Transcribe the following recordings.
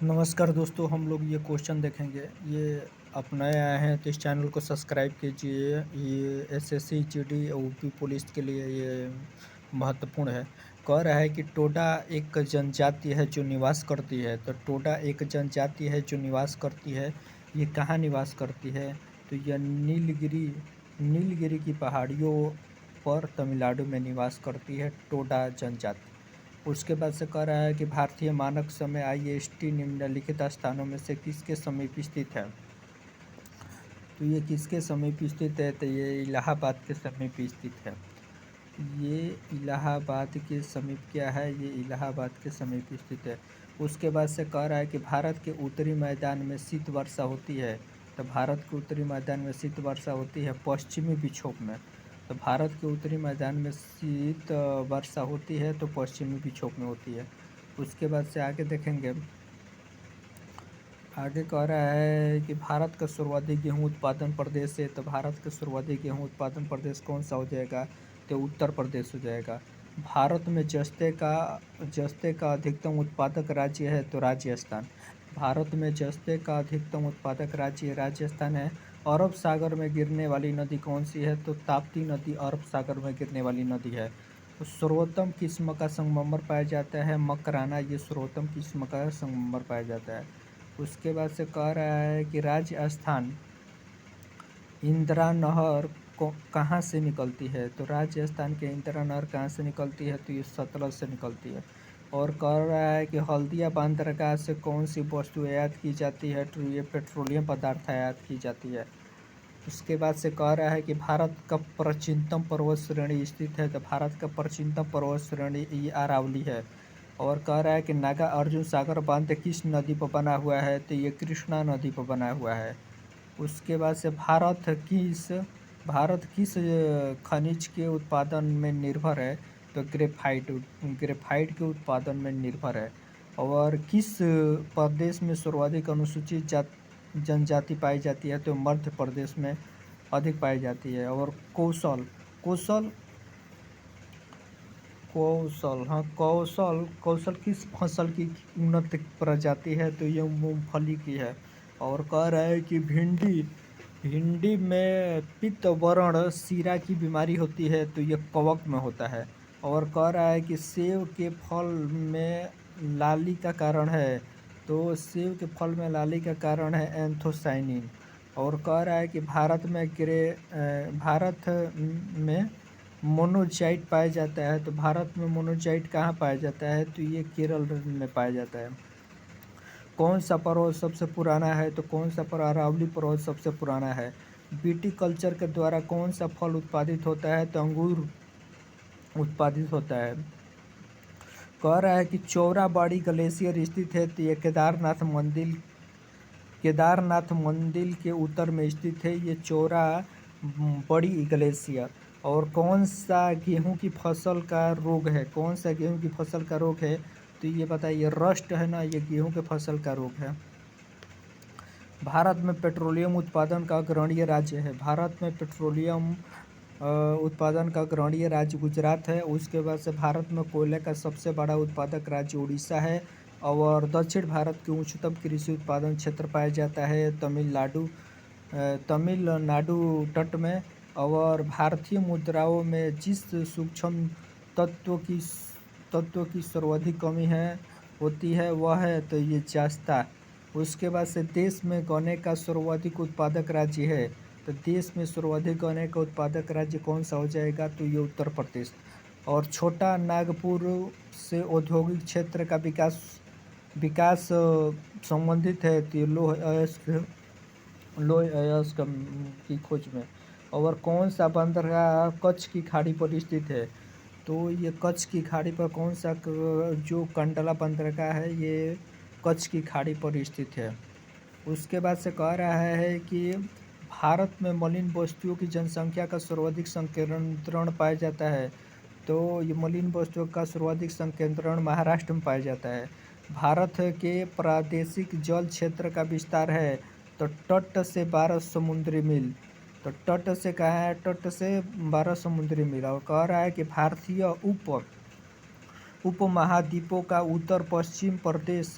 नमस्कार दोस्तों, हम लोग ये क्वेश्चन देखेंगे। ये आप नए आए हैं तो इस चैनल को सब्सक्राइब कीजिए। ये एसएससी, जीडी और यूपी पुलिस के लिए ये महत्वपूर्ण है। कह रहा है कि टोडा एक जनजाति है जो निवास करती है। तो टोडा एक जनजाति है जो निवास करती है। ये कहाँ निवास करती है? तो यह नीलगिरी की पहाड़ियों पर तमिलनाडु में निवास करती है टोडा जनजाति। उसके बाद से कह रहा है कि भारतीय मानक समय आईएसटी निम्नलिखित स्थानों में से किसके समीप स्थित है? तो ये किसके समीप स्थित है? तो ये इलाहाबाद के समीप स्थित है। ये इलाहाबाद के समीप क्या है? ये इलाहाबाद के समीप स्थित है। उसके बाद से कह रहा है कि भारत के उत्तरी मैदान में शीत वर्षा होती है। तो भारत के उत्तरी मैदान में शीत वर्षा होती है पश्चिमी विक्षोभ में। तो भारत के उत्तरी मैदान में शीत वर्षा होती है तो पश्चिमी विक्षोभ में होती है। उसके बाद से आगे देखेंगे। आगे कह रहा है कि भारत का सर्वाधिक गेहूं उत्पादन प्रदेश है। तो भारत का सर्वाधिक गेहूं उत्पादन प्रदेश कौन सा हो जाएगा? तो उत्तर प्रदेश हो जाएगा। भारत में जस्ते का अधिकतम उत्पादक राज्य है तो राजस्थान। भारत में जस्ते का अधिकतम उत्पादक राज्य राजस्थान है। अरब सागर में गिरने वाली नदी कौन सी है? तो ताप्ती नदी अरब सागर में गिरने वाली नदी है। तो सर्वोत्तम किस्म का संगमरमर पाया जाता है मकराना। ये सर्वोत्तम किस्म का संगमरमर पाया जाता है। उसके बाद से कह रहा है कि राजस्थान इंदिरा नहर को कहाँ से निकलती है? तो राजस्थान के इंदिरा नहर कहाँ से निकलती है? तो ये सतलज से निकलती है। और कह रहा है कि हल्दिया बंदरगाह से कौन सी वस्तु आयात की जाती है? तो ये पेट्रोलियम पदार्थ आयात की जाती है। उसके बाद से कह रहा है कि भारत का प्राचीनतम पर्वत श्रेणी स्थित है। तो भारत का प्राचीनतम पर्वत श्रेणी ये अरावली है। और कह रहा है कि नागा अर्जुन सागर बांध किस नदी पर बना हुआ है? तो ये कृष्णा नदी पर बना हुआ है। उसके बाद से भारत किस खनिज के उत्पादन में निर्भर है? तो ग्रेफाइट के उत्पादन में निर्भर है। और किस प्रदेश में सर्वाधिक अनुसूचित जनजाति पाई जाती है? तो मध्य प्रदेश में अधिक पाई जाती है। और कौशल कौशल कौशल हाँ कौशल किस फसल की उन्नत प्रजाति है? तो ये मूंगफली की है। और कह रहा है कि भिंडी में पित्त वर्ण सीरा की बीमारी होती है तो ये कवक में होता है। और कह रहा है कि सेब के फल में लाली का कारण है। तो सेब के फल में लाली का कारण है एंथोसाइनिन। और कह रहा है कि भारत में मोनोजाइट पाया जाता है। तो भारत में मोनोजाइट कहाँ पाया जाता है? तो ये केरल में पाया जाता है। कौन सा पर्वत सबसे पुराना है? तो कौन सा अरावली पर्वत सबसे पुराना है। बीटी कल्चर के द्वारा कौन सा फल उत्पादित होता है? तो अंगूर उत्पादित होता है। कह रहा है कि चौराबाड़ी ग्लेशियर स्थित है तो ये केदारनाथ मंदिर के उत्तर में स्थित है ये चौरा बड़ी ग्लेशियर। और कौन सा गेहूं की फसल का रोग है? कौन सा गेहूं की फसल का रोग है? तो ये बताइए, रस्ट है ना, ये गेहूं के फसल का रोग है। भारत में पेट्रोलियम उत्पादन का अग्रणीय राज्य है। भारत में पेट्रोलियम उत्पादन का अग्रणीय राज्य गुजरात है। उसके बाद से भारत में कोयले का सबसे बड़ा उत्पादक राज्य उड़ीसा है। और दक्षिण भारत के उच्चतम कृषि उत्पादन क्षेत्र पाया जाता है तमिलनाडु तट में। और भारतीय मुद्राओं में जिस सूक्ष्म तत्व की सर्वाधिक कमी होती है वह है तो ये जास्ता। उसके बाद से देश में गन्ने का सर्वाधिक उत्पादक राज्य है। तो देश में सर्वाधिक गन्ने का उत्पादक राज्य कौन सा हो जाएगा? तो ये उत्तर प्रदेश। और छोटा नागपुर से औद्योगिक क्षेत्र का विकास संबंधित है तो ये लौह अयस्क की खोज में। और कौन सा बंदरगाह कच्छ की खाड़ी पर स्थित है? तो ये कच्छ की खाड़ी पर कौन सा जो कंडला बंदरगाह है ये कच्छ की खाड़ी पर स्थित है। उसके बाद से कह रहा है कि भारत में मलिन वस्तुओं की जनसंख्या का सर्वाधिक संकेंद्रण पाया जाता है। तो ये मलिन वस्तुओं का सर्वाधिक संकेंद्रण महाराष्ट्र में पाया जाता है। भारत के प्रादेशिक जल क्षेत्र का विस्तार है तो तट से 12 समुद्री मील। तो तट से कहाँ है? तट से 12 समुद्री मील। और कह रहा है कि भारतीय उपमहाद्वीपों का उत्तर पश्चिम प्रदेश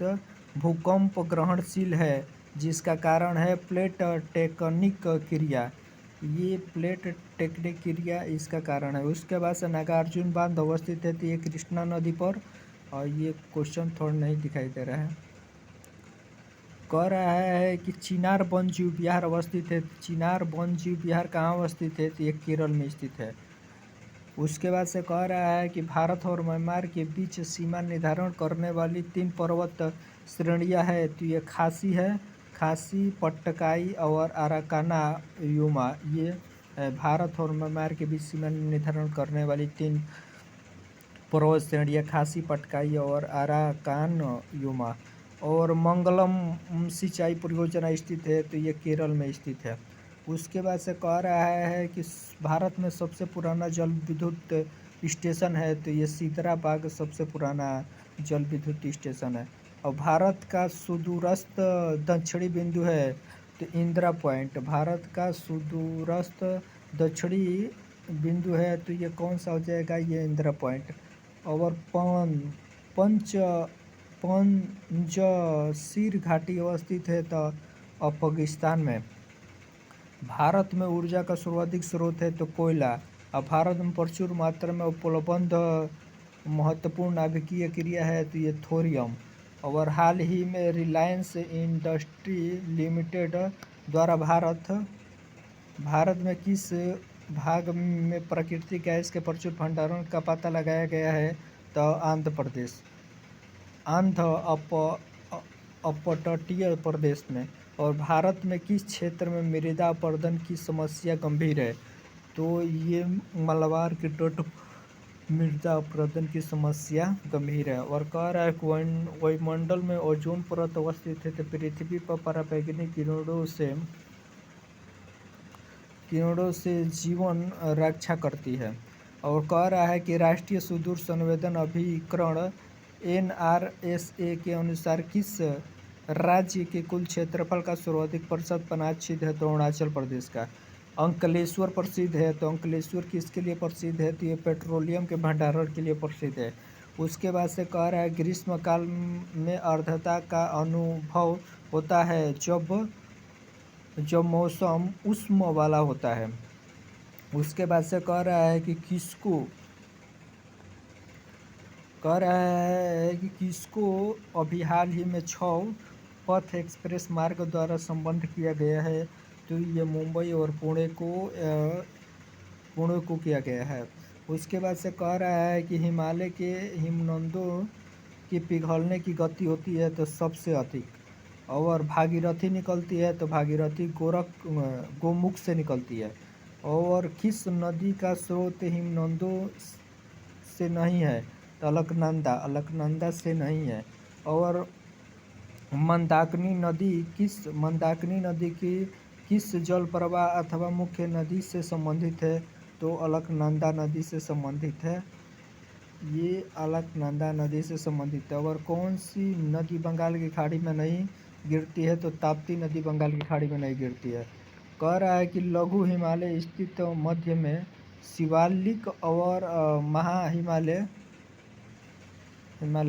भूकंप ग्रहणशील है, जिसका कारण है प्लेट टेक्टोनिक क्रिया। ये प्लेट टेक्टोनिक क्रिया इसका कारण है। उसके बाद से नागार्जुन बांध अवस्थित है, तो ये कृष्णा नदी पर। और ये क्वेश्चन थोड़ा नहीं दिखाई दे रहा है। कह रहा है कि चिनार वन जीव विहार अवस्थित है। चिनार वन जीव विहार कहाँ अवस्थित है, तो ये केरल में स्थित है। उसके बाद से कह रहा है कि भारत और म्यांमार के बीच सीमा निर्धारण करने वाली 3 पर्वत श्रेणियां है, तो ये खासी है, खासी, पट्टकाई और अराकाना युमा। ये भारत और म्यांमार के बीच सीमा निर्धारण करने वाली 3 पर्वत श्रेणियां खासी, पटकाई और अराकान युमा। और मंगलम सिंचाई परियोजना स्थित है, तो ये केरल में स्थित है। उसके बाद से कह रहा है कि भारत में सबसे पुराना जल विद्युत स्टेशन है, तो ये सिदराबाग सबसे पुराना जल विद्युत स्टेशन है। और भारत का सुदूरस्थ दक्षिणी बिंदु है, तो इंदिरा पॉइंट भारत का सुदूरस्थ दक्षिणी बिंदु है, तो ये कौन सा हो जाएगा, ये इंदिरा पॉइंट। और पंजशीर घाटी अवस्थित है, तो पाकिस्तान में। भारत में ऊर्जा का सर्वाधिक स्रोत है, तो कोयला। और भारत में प्रचुर मात्रा में उपलब्ध महत्वपूर्ण नाभिकीय क्रिया है, तो ये थोरियम। और हाल ही में रिलायंस इंडस्ट्री लिमिटेड द्वारा भारत में किस भाग में प्राकृतिक गैस के प्रचुर भंडारण का पता लगाया गया है, तो आंध्र प्रदेश, अपतटीय प्रदेश में। और भारत में किस क्षेत्र में मृदा अपरदन की समस्या गंभीर है, तो ये मलबार के तट मृदा अपरदन की समस्या गंभीर है। और कह रहा है कि वायुमंडल में ओजोन परत अवस्थित है, तो पृथ्वी पर पराबैंगनी किरणों से जीवन रक्षा करती है। और कह रहा है कि राष्ट्रीय सुदूर संवेदन अभिकरण NRSA के अनुसार किस राज्य के कुल क्षेत्रफल का सर्वाधिक प्रतिशत वनाच्छिद है, तो अरुणाचल प्रदेश का। अंकलेश्वर प्रसिद्ध है, तो अंकलेश्वर किसके लिए प्रसिद्ध है, तो ये पेट्रोलियम के भंडारण के लिए प्रसिद्ध है। उसके बाद से कह रहा है ग्रीष्म काल में आर्द्रता का अनुभव होता है, जब मौसम उष्ण वाला होता है। उसके बाद से कह रहा है कि किसको अभी हाल ही में 6 पथ एक्सप्रेस मार्ग द्वारा संबद्ध किया गया है, तो ये मुंबई और पुणे को किया गया है। उसके बाद से कह रहा है कि हिमालय के हिमनदों की पिघलने की गति होती है, तो सबसे अधिक। और भागीरथी निकलती है, तो भागीरथी गोमुख से निकलती है। और किस नदी का स्रोत हिमनदों से नहीं है, तो अलकनंदा से नहीं है। और मंदाकिनी नदी की किस जल प्रवाह अथवा मुख्य नदी से संबंधित है, तो अलकनंदा नदी से संबंधित है। ये अलकनंदा नदी से संबंधित है। और कौन सी नदी बंगाल की खाड़ी में नहीं गिरती है, तो ताप्ती नदी बंगाल की खाड़ी में नहीं गिरती है। कह रहा है कि लघु हिमालय स्थित मध्य में शिवालिक और महा हिमालय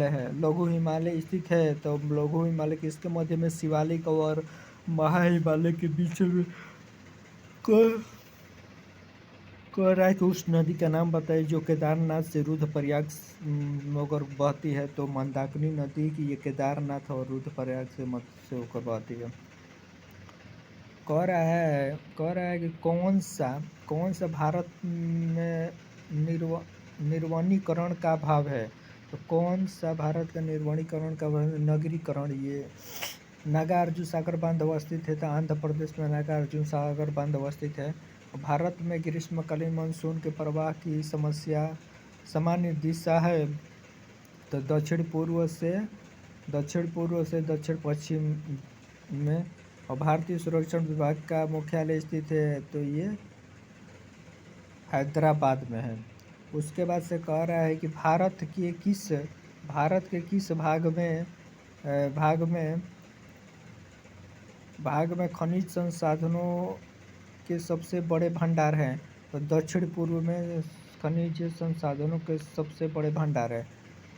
है। लघु हिमालय स्थित है, तो लघु हिमालय किसके मध्य में, शिवालिक और महा हिमालय के बीच में। कह रहा है कि उस नदी का नाम बताइए जो केदारनाथ से रुद्रप्रयाग होकर बहती है, तो मंदाकिनी नदी की ये केदारनाथ और रुद्रप्रयाग से होकर बहती है। कह रहा है कि कौन सा भारत में निर्वनीकरण का भाव है, तो कौन सा भारत का निर्वनीकरण का भाव, नगरीकरण। ये नागार्जुन सागर बांध अवस्थित है, तो आंध्र प्रदेश में नागार्जुन सागर बांध अवस्थित है। भारत में ग्रीष्मकालीन मानसून के प्रवाह की समस्या सामान्य दिशा है, तो दक्षिण पूर्व से दक्षिण पश्चिम में। और भारतीय संरक्षण विभाग का मुख्यालय स्थित है, तो ये हैदराबाद में है। उसके बाद से कह रहा है कि भारत के किस भाग में खनिज संसाधनों के सबसे बड़े भंडार हैं, तो दक्षिण पूर्व में खनिज संसाधनों के सबसे बड़े भंडार है।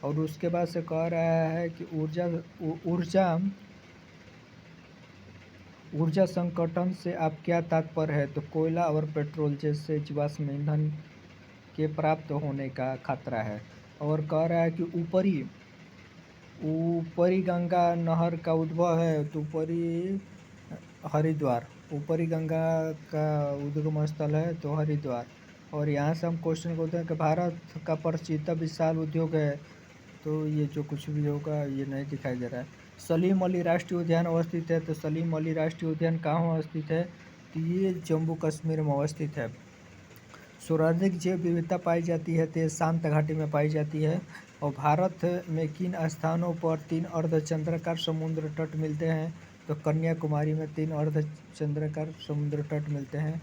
और उसके बाद से कह रहा है कि ऊर्जा संकटन से आप क्या तात्पर्य है? तो कोयला और पेट्रोल जैसे जीवाश्म ईंधन के प्राप्त होने का खतरा है। और कह रहा है कि ऊपरी ऊपरी गंगा नहर का उद्भव है, तो हरिद्वार, ऊपरी गंगा का उद्गम स्थल है तो हरिद्वार। और यहाँ से हम क्वेश्चन करते हैं कि भारत का प्रसिद्ध विशाल उद्योग है, तो ये जो कुछ भी होगा ये नहीं दिखाई दे रहा है। सलीम अली राष्ट्रीय उद्यान अवस्थित है, तो सलीम अली राष्ट्रीय उद्यान कहाँ अवस्थित है? तो ये जम्मू कश्मीर में अवस्थित है। सर्वाधिक जैव विविधता पाई जाती है तो ये शांत घाटी में पाई जाती है। और भारत में किन स्थानों पर 3 अर्धचंद्राकार समुद्र तट मिलते हैं? तो कन्याकुमारी में 3 अर्धचंद्राकार समुद्र तट मिलते हैं।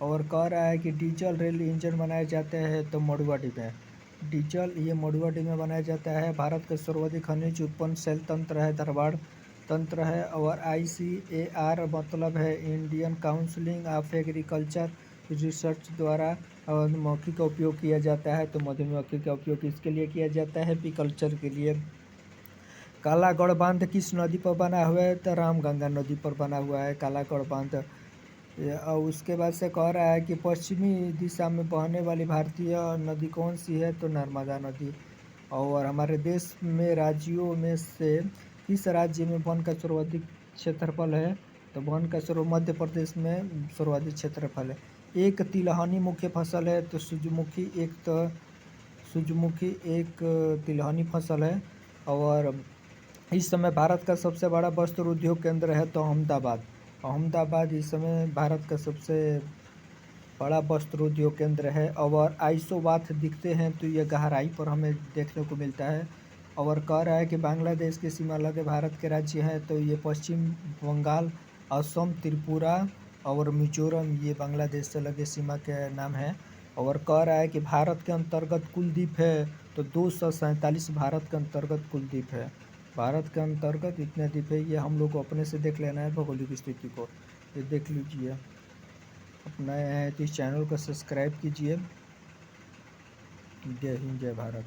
और कह रहा है कि डीजल रेल इंजन बनाए जाते हैं, तो मड़ुवाडी में डीजल ये मड़ुवाडी में बनाया जाता है। भारत का सर्वाधिक खनिज उत्पन्न शैल तंत्र है, धारवाड़ तंत्र है। और ICAR मतलब है Indian counselling of agriculture research द्वारा मधुमक्खी का उपयोग किया जाता है, तो मधुमक्खी का उपयोग किसके लिए किया जाता है? एपीकल्चर के लिए। कालागढ़ बांध किस नदी पर बना हुआ है? तो रामगंगा नदी पर बना हुआ है कालागढ़ बांध। और उसके बाद से कह रहा है कि पश्चिमी दिशा में बहने वाली भारतीय नदी कौन सी है? तो नर्मदा नदी। और हमारे देश में राज्यों में से किस राज्य में वन का सर्वाधिक क्षेत्रफल है? तो वन का मध्य प्रदेश में सर्वाधिक क्षेत्रफल है। एक तिलहनी मुख्य फसल है, तो सूरजमुखी एक तिलहनी फसल है। और इस समय भारत का सबसे बड़ा वस्त्र उद्योग केंद्र है तो अहमदाबाद इस समय भारत का सबसे बड़ा वस्त्र उद्योग केंद्र है। और आइसोबाथ दिखते हैं तो ये गहराई पर हमें देखने को मिलता है। और कह रहा है कि बांग्लादेश की सीमा लगे भारत के राज्य हैं, तो ये पश्चिम बंगाल, असम, त्रिपुरा और मिजोरम, ये बांग्लादेश से लगे सीमा के नाम हैं। और कह रहा है कि भारत के अंतर्गत कुल द्वीप है, तो 247 भारत के अंतर्गत कुल द्वीप है। भारत के अंतर्गत इतने द्वीप है, ये हम लोग को अपने से देख लेना है भौगोलिक स्थिति को, ये देख लीजिए। आप नए हैं तो इस चैनल को सब्सक्राइब कीजिए। जय हिंद, जय भारत।